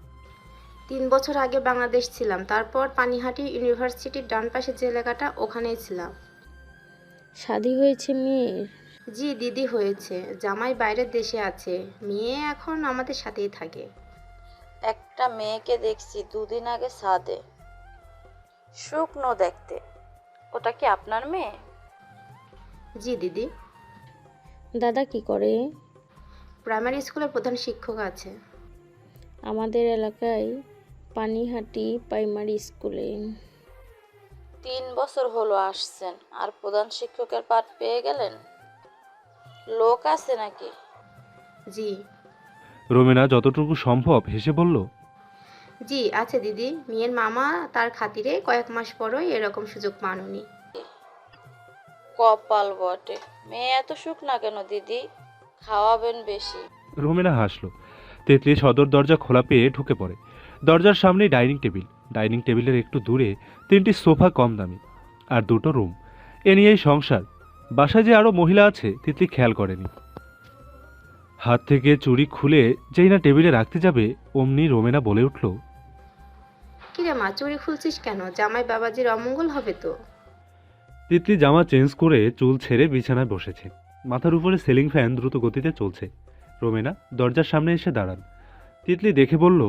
3 বছর আগে বাংলাদেশ ছিলাম, তারপর পানিহাটি ইউনিভার্সিটির ডান পাশে যে এলাকাটা ওখানেই ছিলাম। শাদী হয়েছে মেয়ের? জি দিদি হয়েছে, জামাই বাইরের দেশে আছে, মেয়ে এখন আমাদের সাথেই থাকে। একটা মেয়েকে দেখছি 2 দিন আগে ছাদে, শুকনো দেখতে। ওটা কি আপনার মেয়ে? জি দিদি। দাদা কি করে? প্রাইমারি স্কুলের প্রধান শিক্ষক আছে। আমাদের এলাকায় পানিহাটি প্রাইমারি স্কুলে। 3 বছর হলো আসছেন, আর প্রধান শিক্ষকের পাঠ পেয়ে গেলেন? লোক আছে নাকি? জি। রোমেনা যতটুকু সম্ভব হেসে বলল, জি আছে দিদি, মেয়ের মামা তার খাতিরে কয়েক মাস পরই এরকম সুযোগ পান উনি। কপাল বটে। মেয়ে এত শুকনা কেন দিদি? খাওয়াবেন বেশি। রোমেনা হাসল। তিতলি সদর দরজা খোলা পেয়ে ঢুকে পড়ে। দরজার সামনেই ডাইনিং টেবিল, ডাইনিং টেবিলের একটু দূরে 3টি সোফা কম দামি, আর 2টো রুম। এ নিয়েই সংসার। বাসায় যে আরও মহিলা আছে তিতলি খেয়াল করেনি। হাত থেকে চুড়ি খুলে যেই না টেবিলে রাখতে যাবে, অমনি রোমেনা বলে উঠল, কিরে মা, চুরি খুলছিস কেন? জামাই বাবাজির অমঙ্গল হবে তো। তিতলি জামা চেঞ্জ করে চুল ছেড়ে বিছানায় বসেছে। মাথার উপরে সিলিং ফ্যান দ্রুত গতিতে চলছে। রোমেনা দরজার সামনে এসে দাঁড়ান। তিতলি দেখে বলল,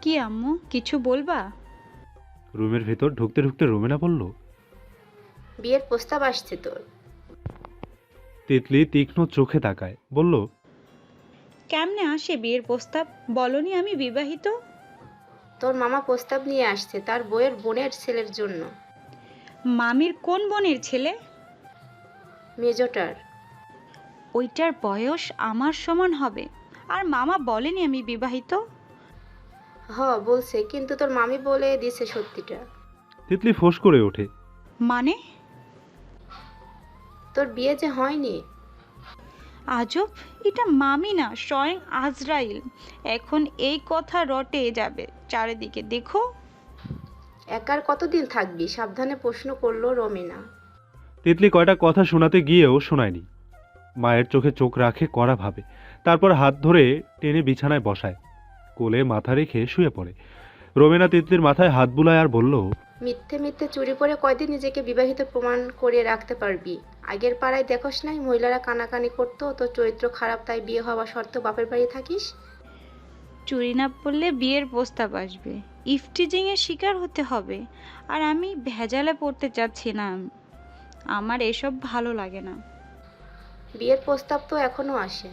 কি আম্মু, কিছু বলবা? রুমের ভেতর ঢুকতে ঢুকতে রোমেনা বলল, বিয়ের প্রস্তাব আসছে তোর। তিতলি তীক্ষ্ণ চোখে তাকায়, বলল, কেমনে আসে বিয়ের প্রস্তাব? বলনি আমি বিবাহিত। তোর মামা প্রস্তাব নিয়ে আসছে তার বউয়ের বোনের ছেলের জন্য। মামির কোন বোনের ছেলে? মেজোটার। ওইটার বয়স আমার সমান হবে, আর মামা বলেনি আমি বিবাহিত। বলছে, কিন্তু তোর মামি বলে দিছে সত্যিটা। তিতলি ফোঁস করে ওঠে, মানে? তোর বিয়ে যে হয়নি। আজব, এটা মামি না, স্বয়ং আজরাইল এখন এই কথা রটে যাবে চারিদিকে। দেখো। একার কতদিন থাকবি? সাবধানে প্রশ্ন করলো রোমেনা। তিতলি কয়টা কথা শোনাতে গিয়েও শোনায়নি। মায়ের চোখে চোখ রাখে কড়া ভাবে, তারপর হাত ধরে টেনে বিছানায় বসায়, কোলে মাথা রেখে শুয়ে পড়ে। রোমেনা তিতলির মাথায় হাত বুলায় আর বলল, মিথ্যে মিথ্যে চুরি করে কয়দিন নিজেকে বিবাহিত প্রমাণ করে রাখতে পারবি? আগের পাড়ায় দেখোস নাই মহিলারা কানাকানি করতো, তোর চরিত্র খারাপ তাই বিয়ে হওয়া সত্ত্বেও বাপের বাড়ি থাকিস। চুরি না পড়লে বিয়ের প্রস্তাব আসবে, ইফটিজিং এর শিকার হতে হবে, আর আমি ভেজালে পড়তে চাচ্ছি না। আমার এসব ভালো লাগে না। বিয়ের প্রস্তাব তো এখনো আসে।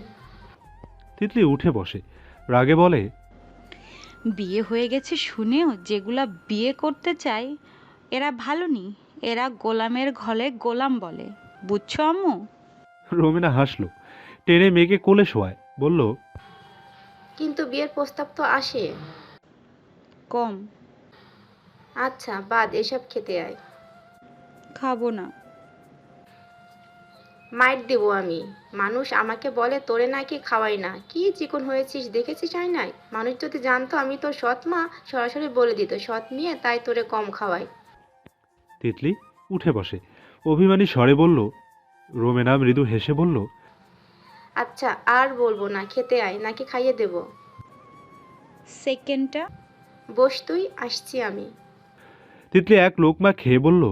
তিতলি উঠে বসে, রাগে বলে, বিয়ে হয়ে গেছে শুনেও যেগুলা বিয়ে করতে চায় এরা ভালো নি, এরা গোলামের ঘরে গোলাম বলে, বুঝছো আম্মু? রোমেনা হাসল, টেনে মেয়েকে কোলে শোয়ায়, বলল, কিন্তু বিয়ের প্রস্তাব তো আসে কম। আচ্ছা বাদ, এসব খেতে আয়। খাবো না। মাইর দেবো আমি। মানুষ আমাকে বলে তোরে নাকি খাওয়াই না, কি চিকন হয়েছিস দেখেছিস আয়নায়। মানুষ যদি জানতো আমি তোর সৎ মা, সরাসরি বলে দিত সৎ মেয়ে, তাই তোরে কম খাওয়াই। তিতলি উঠে বসে, অভিমানী স্বরে বলল। রোমেনা মৃদু হেসে বলল, আচ্ছা আর বলবো না, খেতে আয় নাকি খাইয়ে দেব? সেকেন্ডটা বস তুই, আসছি আমি। তিতলি এক লোকমা খেয়ে বলল।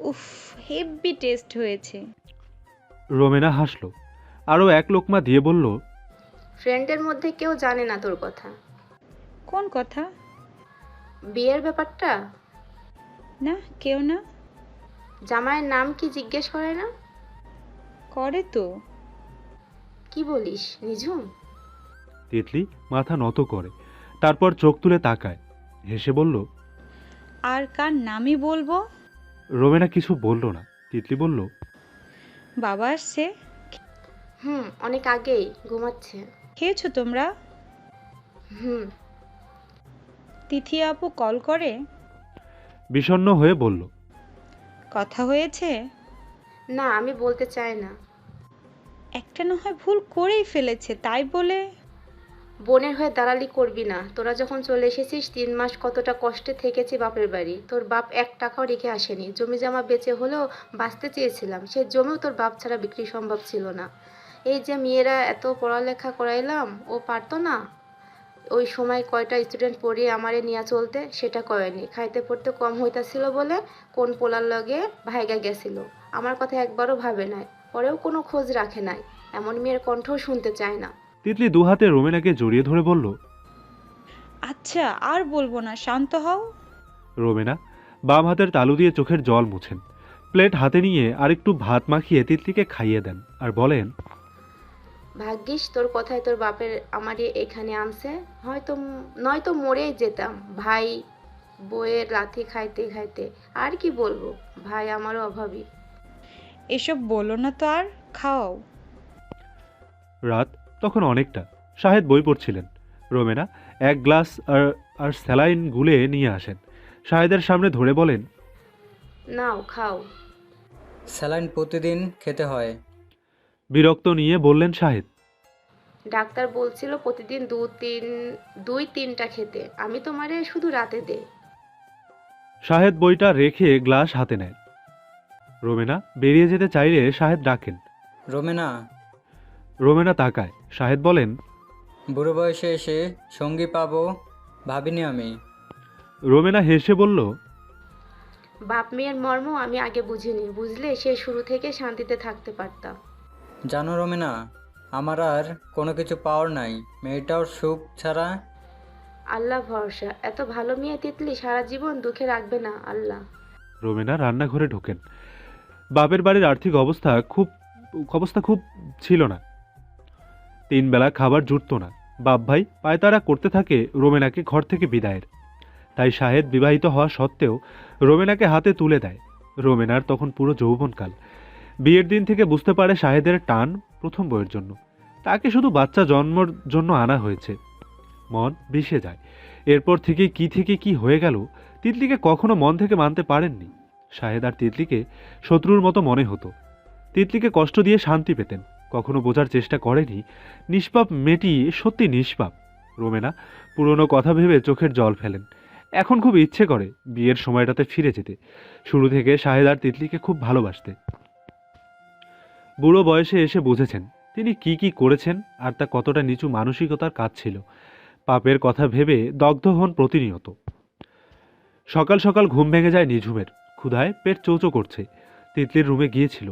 উফ, হেভি টেস্ট হয়েছে। রোমেনা হাসল, আরও এক লোকমা দিয়ে বলল, ফ্রেন্ডের মধ্যে কেউ জানে না তোর কথা। কোন কথা? বিয়ের ব্যাপারটা? না, কেউ না। জামাইয়ের নাম কি জিজ্ঞেস করে না? করে তো। কি বলিস নিঝুম? তিতলি মাথা নত করে, তারপর চোখ তুলে তাকায়, হেসে বলল। আর কার নামই বলবো? রোমেনা কিছু বলল না। তিতলি বলল, বাবা আসছে। অনেক আগেই, ঘুমাচ্ছে। খেয়েছো তোমরা? তিথি আপু কল করে? বিষণ্ণ হয়ে বলল, কথা হয়েছে? না, আমি বলতে চাই না। একটা না হয় ভুল করেই ফেলেছে, তাই বলে? বোনের হয়ে দালালি করবি না। তোরা যখন চলে এসেছিস 3 মাস কতটা কষ্টে থেকেছি বাপের বাড়ি। তোর বাপ 1 টাকাও রেখে আসেনি। জমি জমা বেচে হলেও বাঁচতে চেয়েছিলাম। সে জমিও তোর বাপ ছাড়া বিক্রি সম্ভব ছিল না। এই যে মেয়েরা এত পড়ালেখা করাইলাম, ও পারতো না? ওই সময় কয়টা স্টুডেন্ট পড়িয়ে আমারে নিয়ে চলতে, সেটা করেনি। খাইতে পড়তে কম হইতাছিল বলে কোন পোলার লগে ভাইগা গেছিল। আমার কথা একবারও ভাবে নাই, পরেও কোনো খোঁজ রাখে নাই। এমন মেয়ের কণ্ঠও শুনতে চায় না। তিতলি দুহাতে রোমেনাকে জড়িয়ে ধরে বলল, আচ্ছা আর বলবো না, শান্ত হও। রোমেনা বাম হাতের তালু দিয়ে চোখের জল মুছেন, প্লেট হাতে নিয়ে আরেকটু ভাত মাখিয়ে তিতলিকে খাইয়ে দেন আর বলেন, ভাগ্যিস তোর কথায় তোর বাপের আমারে এখানে আনছে, নয়তো মরেই যেতাম ভাই বইয়ের লাথি খাইতে খাইতে। আর কি বলবো, ভাই আমারও অভাবী। এসব বলো না তো, আর খাও। রাত তখন অনেকটা। শাহেদ বই পড়ছিলেন। রোমেনা এক গ্লাস আর স্যালাইন গুলে নিয়ে আসেন, শাহেদের সামনে ধরে বলেন, নাও খাও। স্যালাইন প্রতিদিন খেতে হয়। বিরক্ত নিয়ে বললেন শাহেদ। ডাক্তার বলছিল প্রতিদিন 2-3টা খেতে। আমি তোমারে শুধু রাতে দে। শাহেদ বইটা রেখে গ্লাস হাতে নেয়। রোমেনা বেরিয়ে যেতে চাইলে শাহেদ ডাকেন, রোমেনা। রোমেনা তাকায়। শাহেদ বলেন, বুড়ো বয়সে এসে সঙ্গী পাবো ভাবিনি আমি। রোমেনা হেসে বলল, বাপ মেয়ের মর্ম আমি আগে বুঝিনি, বুঝলে সে শুরু থেকে শান্তিতে থাকতে পারতাম। জানো রোমেনা, আমার আর কোনো কিছু পাওয়ার নাই, মেয়েটাও সুখ ছাড়া। আল্লাহ ভরসা। এত ভালো মেয়ে তিতলি সারা জীবন দুঃখে রাখবে না আল্লাহ। রোমেনা রান্নাঘরে ঢোকেন। বাপের বাড়ির আর্থিক অবস্থা খুব ছিল না। 3 বেলা খাবার জুটত না। বাপ ভাই পায়তারা করতে থাকে রোমেনাকে ঘর থেকে বিদায়ের। তাই শাহেদ বিবাহিত হওয়া সত্ত্বেও রোমেনাকে হাতে তুলে দেয়। রোমেনার তখন পুরো যৌবনকাল। বিয়ের দিন থেকে বুঝতে পারে শাহেদের টান প্রথম বউয়ের জন্য। তাকে শুধু বাচ্চা জন্মর জন্য আনা হয়েছে। মন বিষে যায়। এরপর থেকে কি হয়ে গেল তিতলিকে কখনো মন থেকে মানতে পারেননি। শাহেদ আর তিতলিকে শত্রুর মতো মনে হতো। তিতলিকে কষ্ট দিয়ে শান্তি পেতেন। কখনো বোঝার চেষ্টা করেনি নিষ্পাপ মেয়েটি সত্যি নিষ্পাপ। রোমেনা পুরনো কথা ভেবে চোখের জল ফেলেন। এখন খুব ইচ্ছে করে বিয়ের সময়টাতে ফিরে যেতে। শুরু থেকে শাহেদ আর তিতলিকে খুব ভালোবাসতে। বুড়ো বয়সে এসে বুঝেছেন তিনি কি করেছেন আর তা কতটা নিচু মানসিকতার কাজ ছিল। পাপের কথা ভেবে দগ্ধ হন প্রতিনিয়ত। সকাল সকাল ঘুম ভেঙে যায় নিঝুমের। ক্ষুধায় পেট চৌচো করছে। তিতলির রুমে গিয়েছিল।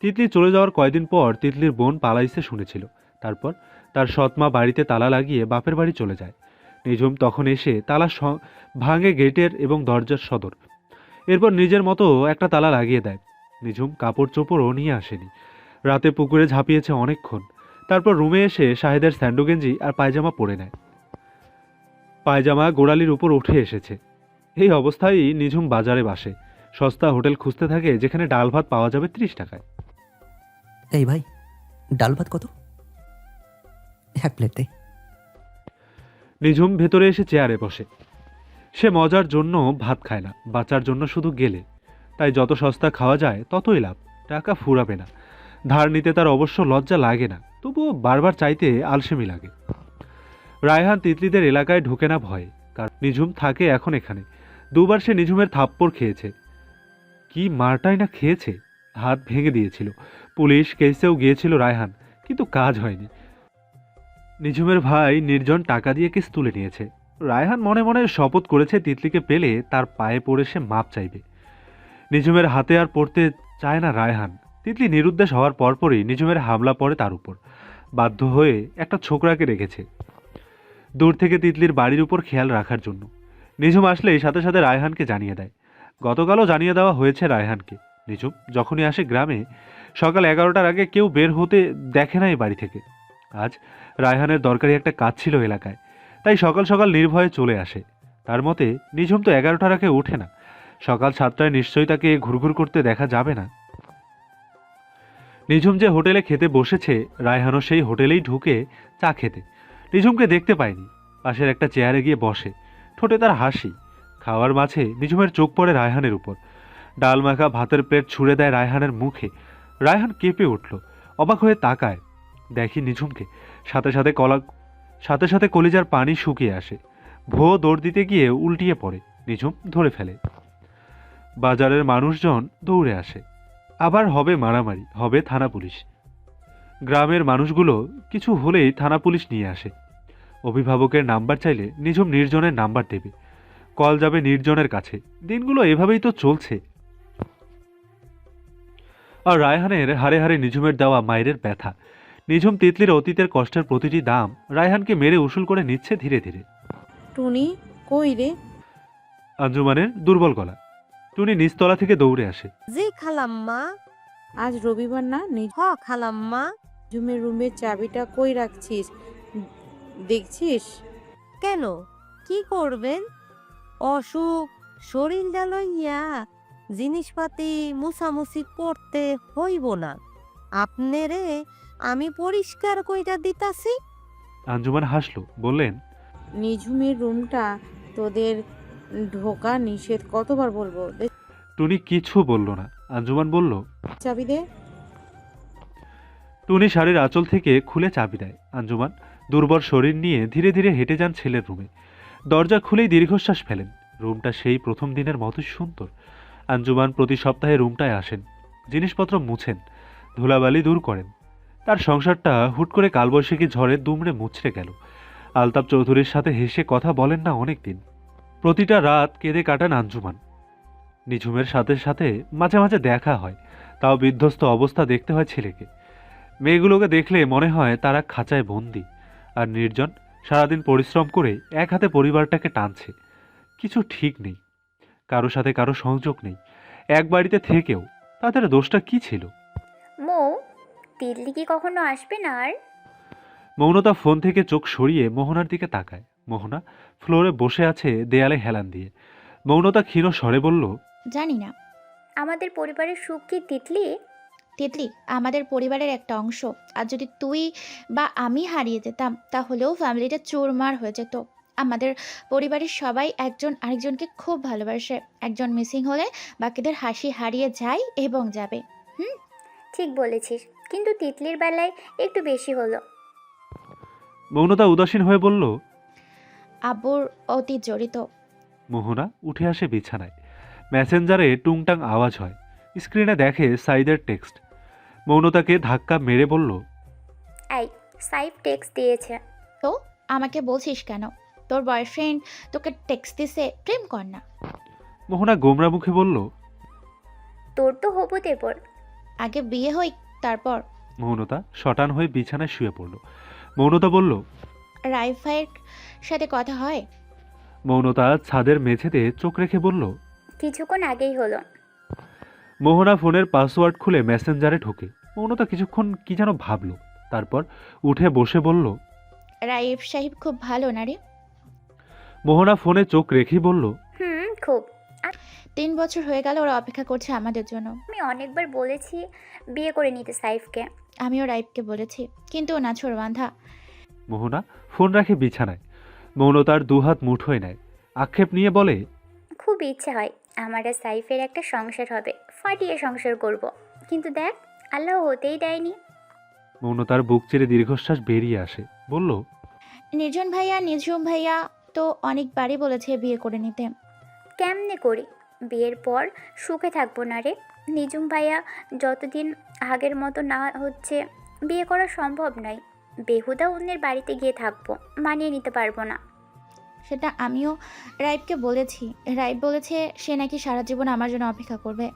তিতলি চলে যাওয়ার কয়েকদিন পর তিতলির বোন পালাইছে শুনেছিল। তারপর তার সৎমা বাড়িতে তালা লাগিয়ে বাপের বাড়ি চলে যায়। নিঝুম তখন এসে তালা ভাঙে গেটের এবং দরজার সদর। এরপর নিজের মতো একটা তালা লাগিয়ে দেয়। নিঝুম কাপড় চোপড়ও নিয়ে আসেনি। রাতে পুকুরে ঝাঁপিয়েছে অনেকক্ষণ। তারপর রুমে এসে শাহেদের স্যান্ডো গেঞ্জি আর পায়জামা পরে নেয়। পায়জামা গোড়ালির উপর উঠে এসেছে। এই অবস্থায় নিঝুম বাজারে বাসে। সস্তা হোটেল খুঁজতে থাকে যেখানে ডাল ভাত পাওয়া যাবে 30 টাকায়। এই ভাই, ডাল ভাত কত? 1 প্লেট দে। নিঝুম ভেতরে এসে চেয়ারে বসে। সে মজার জন্য ভাত খায় না, বাঁচার জন্য শুধু গেলে। তাই যত সস্তা খাওয়া যায় ততই লাভ। টাকা ফুরাবে না। ধার নিতে তার অবশ্য লজ্জা লাগে না, তবুও বারবার চাইতে আলসেমি লাগে। রায়হান তিতলিদের এলাকায় ঢোকে না ভয়ে, কারণ নিঝুম থাকে এখন এখানে। দুবার সে নিঝুমের থাপ্পড় খেয়েছে। কি মারটাই না খেয়েছে, হাত ভেঙে দিয়েছিল। পুলিশ কেসেও গিয়েছিল রায়হান, কিন্তু কাজ হয়নি। নিঝুমের ভাই নির্জন টাকা দিয়ে কেস তুলে নিয়েছে। রায়হান মনে মনে শপথ করেছে তিতলিকে পেলে তার পায়ে পড়ে সে মাপ চাইবে। নিঝুমের হাতে আর পড়তে চায় না রায়হান। তিতলি নিরুদ্দেশ হওয়ার পরপরই নিঝুমের হামলা পড়ে তার উপর। বাধ্য হয়ে একটা ছোকরাকে রেখেছে দূর থেকে তিতলির বাড়ির উপর খেয়াল রাখার জন্য। নিঝুম আসলেই সাথে সাথে রায়হানকে জানিয়ে দেয়। গতকালও জানিয়ে দেওয়া হয়েছে রায়হানকে। নিঝুম যখনই আসে গ্রামে, সকাল 11টার আগে কেউ বের হতে দেখে না এই বাড়ি থেকে। আজ রায়হানের দরকারি একটা কাজ ছিল এলাকায়, তাই সকাল সকাল নির্ভয়ে চলে আসে। তার মতে নিঝুম তো 11টার আগে ওঠে না, সকাল 7টায় নিশ্চয়ই তাকে ঘুরঘুর করতে দেখা যাবে না। নিঝুম যে হোটেলে খেতে বসেছে, রায়হানও সেই হোটেলেই ঢুকে চা খেতে। নিঝুমকে দেখতে পায়নি, পাশের একটা চেয়ারে গিয়ে বসে। ঠোঁটে তার হাসি। খাওয়ার মাঝে নিঝুমের চোখ পড়ে রায়হানের উপর। ডাল মাখা ভাতের প্লেট ছুঁড়ে দেয় রায়হানের মুখে। রায়হান কেঁপে উঠল, অবাক হয়ে তাকায়। দেখি নিঝুমকে, সাথে সাথে কলিজার পানি শুকিয়ে আসে। ভো দৌড় দিতে গিয়ে উল্টিয়ে পড়ে। নিঝুম ধরে ফেলে। বাজারের মানুষজন দৌড়ে আসে। আবার হবে মারামারি, হবে থানা পুলিশ। গ্রামের মানুষগুলো কিছু হলেই থানা পুলিশ নিয়ে আসে। অভিভাবকের নাম্বার চাইলে নিঝুম নির্জনের নাম্বার দেবে, কল যাবে নির্জনের কাছে। দিনগুলো এভাবেই তো চলছে। আর রায়হানের হারে হারে নিঝুমের দেওয়া মায়ের ব্যথা। নিঝুম তিতলির অতীতের কষ্টের প্রতিটি দাম রায়হানকে মেরে উসুল করে নিচ্ছে ধীরে ধীরে। টুনি কই রে? আঞ্জুমানের দুর্বল গলা। টুনি নিচতলা থেকে দৌড়ে আসে। জি খালাম্মা। আজ রবিবার না? খালাম্মা। নিঝুমের রুমের চাবিটা কই রাখছিস দেখছিস? কেন, কি করবেন? অসুখ শরীরটা লইয়া জিনিসপাতি মুছামুছি করতে হইব না। আপনারে আমি পরিষ্কার কইরা দিতাছি। আঞ্জুমান হাসলো, বললেন, নিঝুমের রুমটা তোদের ঢোকা নিষেধ, কতবার বলবো? টুনি কিছু বলল না। আঞ্জুমান বলল, চাবি দে। টুনি শাড়ির আঁচল থেকে খুলে চাবি দেয়। আঞ্জুমান দুর্বল শরীর নিয়ে ধীরে ধীরে হেঁটে যান ছেলের রুমে। দরজা খুলেই দীর্ঘশ্বাস ফেলেন। রুমটা সেই প্রথম দিনের মতোই সুন্দর। আঞ্জুমান প্রতি সপ্তাহে রুমটায় আসেন, জিনিসপত্র মুছেন, ধুলাবালি দূর করেন। তার সংসারটা হুট করে কালবৈশাখী ঝড়ে দুমড়ে মুচড়ে গেল। আলতাপ চৌধুরীর সাথে হেসে কথা বলেন না অনেক দিন। প্রতিটা রাত কেঁদে কাটান আঞ্জুমান। নিঝুমের সাথে সাথে মাঝে মাঝে দেখা হয়, তাও বিধ্বস্ত অবস্থা দেখতে হয় ছেলেকে। মেয়েগুলোকে দেখলে মনে হয় তারা খাঁচায় বন্দি। আর নির্জন সারাদিন পরিশ্রম করে এক হাতে পরিবারটাকে টানছে। কিছু ঠিক নেই, কারো সাথে কারো সংযোগ নেই। এক বাড়িতে থেকেও তাদের দোষটা কি ছিল? তিতলি কি কখনো আসবে না আর? মৌনতা ফোন থেকে চোখ সরিয়ে মোহনার দিকে তাকায়। মোহনা ফ্লোরে বসে আছে দেয়ালে হেলান দিয়ে। মৌনতা ক্ষীণ স্বরে বলল, জানি না। আমাদের পরিবারের সুখ কি তিতলি? তিতলি আমাদের পরিবারের একটা অংশ, আর যদি তুই বা আমি হারিয়ে যেতাম তাহলেও ফ্যামিলিটা চুরমার হয়ে যেত। আমাদের পরিবারের সবাই একজন আরেকজনকে খুব ভালোবাসে। একজন মিসিং হলে বাকিদের হাসি হারিয়ে যায় এবং যাবে। ঠিক বলেছিস, কিন্তু তিতলির বেলায় একটু বেশি হলো। মৌনতা উদাসীন হয়ে বলল, আব্বুর অতীত জড়িত। মোহনা উঠে আসে বিছানায়। মেসেঞ্জারে টুংটাং আওয়াজ হয়। স্ক্রিনে দেখে সাইদের টেক্সট। মৌনতাকে ধাক্কা মেরে বলল, এই সাইফ টেক্সট দিয়েছে। তো আমাকে বলছিস কেন? তোর বয়ফ্রেন্ড তোকে টেক্সট দিছে, প্রেম কর না। মোহনা গোমরা মুখে বলল, তোর তো হবু দেবর, আগে বিয়ে হই তারপর। মৌনতা শটান হয়ে বিছানায় শুয়ে পড়ল। মৌনতা বলল, রাইফাইয়ের সাথে কথা হয়? মৌনতা ছাদের মেঝেতে চোখ রেখে বলল, কিছুক্ষণ আগেই হলো। মোহনা ফোনের পাসওয়ার্ড খুলে মেসেঞ্জারে ঢোকে। মৌনতা কিছুক্ষণ কি যেন ভাবল, তারপর উঠে বসে বলল, রাইফ সাহেব খুব ভালো না রে? মোহনা ফোনে চোখ রেখেই বলল, খুব। 3 বছর হয়ে গেল ওরা অপেক্ষা করছে আমাদের জন্য। আমি অনেকবার বলেছি বিয়ে করে নিতে সাইফকে। আমিও রাইফকে বলেছি, কিন্তু ও নাছোড় বাঁধা। মোহনা ফোন রাখে বিছানায়। মৌনতার দুহাত মুঠোয় নেয়, আক্ষেপ নিয়ে বলে, খুব ইচ্ছে হয় আমার আর সাইফের একটা সংসার হবে, ফাটিয়ে সংসার করব, কিন্তু দেখ, আল্লাহ হতেই দেয়নি। মৌনতার বুক চিরে দীর্ঘশ্বাস বেরিয়ে আসে, বলল, নির্জন ভাইয়া নিঝুম ভাইয়া তো অনেকবারই বলেছে বিয়ে করে নিতে। কেমনে করি? বিয়ের পর সুখে থাকবো না রে। নিজুম ভাইয়া যতদিন আগের মতো না হচ্ছে, বিয়ে করা সম্ভব নয়। বেহুদা অন্যের বাড়িতে গিয়ে থাকবো, মানিয়ে নিতে পারবো না। সেটা আমিও রাইবকে বলেছি। রাইব বলেছে সে নাকি সারা জীবন আমার জন্য অপেক্ষা করবে।